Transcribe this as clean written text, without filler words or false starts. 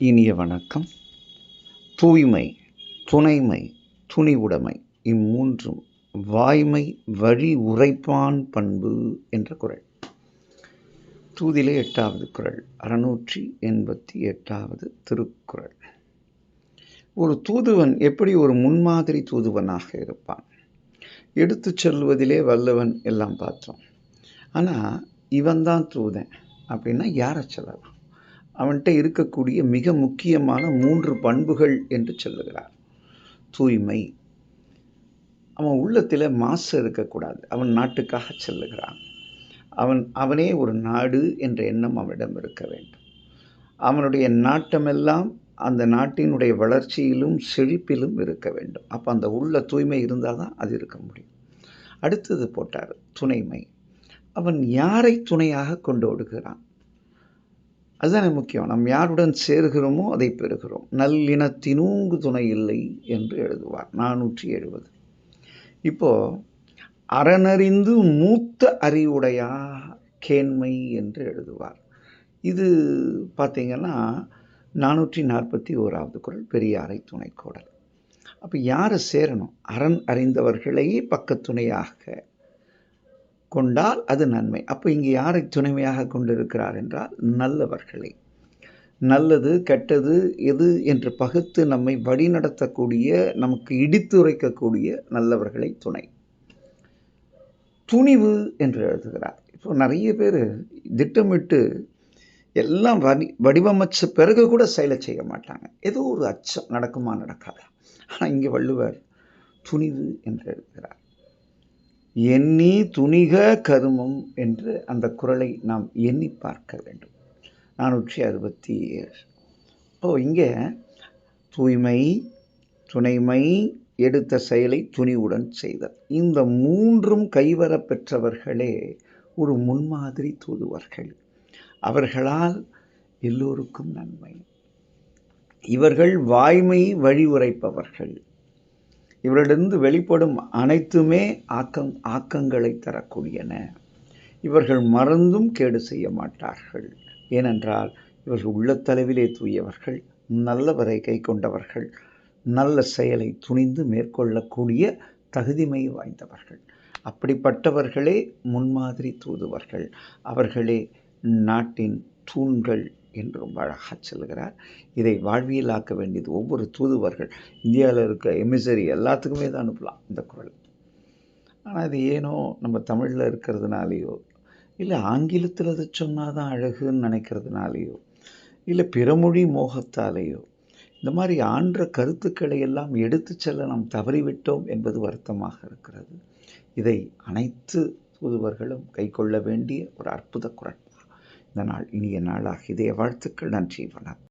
இனிய வணக்கம். தூய்மை, துணைமை, துணிவுடைமை இம்மூன்றும் வாய்மை வழி உரைப்பான் பண்பு என்ற குறள். தூதிலே 8வது குறள், 688வது திருக்குறள். ஒரு தூதுவன் எப்படி ஒரு முன்மாதிரி தூதுவனாக இருப்பான்? எடுத்துச் சொல்வதிலே வல்லவன் எல்லாம் பார்த்தோம். ஆனால் இவன்தான் தூதன் அப்படின்னா யாரை சொல்லலாம்? அவன்கிட்ட இருக்கக்கூடிய மிக முக்கியமான 3 பண்புகள் என்று சொல்லுகிறார். தூய்மை, அவன் உள்ளத்தில் மாசு இருக்கக்கூடாது. அவன் நாட்டுக்காக செல்லுகிறான். அவனே ஒரு நாடு என்ற எண்ணம் அவனிடம் இருக்க வேண்டும். அவனுடைய நாட்டமெல்லாம் அந்த நாட்டினுடைய வளர்ச்சியிலும் செழிப்பிலும் இருக்க வேண்டும். அப்போ அந்த உள்ள தூய்மை இருந்தால் தான் அது இருக்க முடியும். அடுத்தது போட்டார் துணைமை. அவன் யாரை துணையாக கொண்டு ஓடுகிறான்? அதுதானே முக்கியம். நாம் யாருடன் சேர்கிறோமோ அதை பெறுகிறோம். நல்லினத்தினூங்கு துணை இல்லை என்று எழுதுவார் 470. இப்போ அறனறிந்து மூத்த அறிவுடையா கேண்மை என்று எழுதுவார். இது பார்த்தீங்கன்னா 441வது குறள், பெரியாரை துணைக்கோடல். அப்போ யாரை சேரணும்? அரண் அறிந்தவர்களையே பக்கத்துணையாக கொண்டால் அது நன்மை. அப்போ இங்கே யாரை துணைமையாக கொண்டிருக்கிறார் என்றால் நல்லவர்களை. நல்லது கெட்டது எது என்று பகுத்து நம்மை வழிநடத்தக்கூடிய, நமக்கு இடித்துரைக்கக்கூடிய நல்லவர்களை துணை. துணிவு என்று எழுதுகிறார். இப்போ நிறைய பேர் திட்டமிட்டு எல்லாம் வடிவமைச்ச பிறகு கூட செயலை செய்ய மாட்டாங்க. ஏதோ ஒரு அச்சம், நடக்குமா நடக்காதா. ஆனால் இங்கே வள்ளுவர் துணிவு என்று எழுதுகிறார். எண்ணி துணிக கருமம் என்று அந்த குறளை நாம் எண்ணி பார்க்க வேண்டும். 467. இங்கே தூய்மை, துணைமை, எடுத்த செயலை துணிவுடன் செய்தல், இந்த 3ம் கைவர பெற்றவர்களே ஒரு முன்மாதிரி தூதுவர்கள். அவர்களால் எல்லோருக்கும் நன்மை. இவர்கள் வாய்மை வழி உரைப்பவர்கள். இவரிடந்து வெளிப்படும் அனைத்துமே ஆக்கங்களை தரக்கூடியன. இவர்கள் மறந்தும் கேடு செய்ய மாட்டார்கள். ஏனென்றால் இவர்கள் உள்ளத்தளவிலே தூயவர்கள், நல்லவரை கை கொண்டவர்கள், நல்ல செயலை துணிந்து மேற்கொள்ளக்கூடிய தகுதிமை வாய்ந்தவர்கள். அப்படிப்பட்டவர்களே முன்மாதிரி தூதுவர்கள். அவர்களே நாட்டின் தூண்கள் என்றும் அழகாக சொல்கிறார். இதை வாழ்வியலாக்க வேண்டியது ஒவ்வொரு தூதுவர்கள். இந்தியாவில் இருக்க எமிசரி எல்லாத்துக்குமே தான் அனுப்பலாம் இந்த குறள். ஆனால் இது ஏனோ நம்ம தமிழில் இருக்கிறதுனாலையோ, இல்லை ஆங்கிலத்தில் அதை சொன்னால் தான் அழகுன்னு நினைக்கிறதுனாலையோ, இல்லை பிறமொழி மோகத்தாலேயோ இந்த மாதிரி ஆன்ற கருத்துக்களை எல்லாம் எடுத்து செல்ல நாம் தவறிவிட்டோம் என்பது வருத்தமாக இருக்கிறது. இதை அனைத்து தூதுவர்களும் கை கொள்ள வேண்டிய ஒரு அற்புத குறள். இந்த நாள் இனிய நாளாக இதய வாழ்த்துக்கள். நன்றி, வணக்கம்.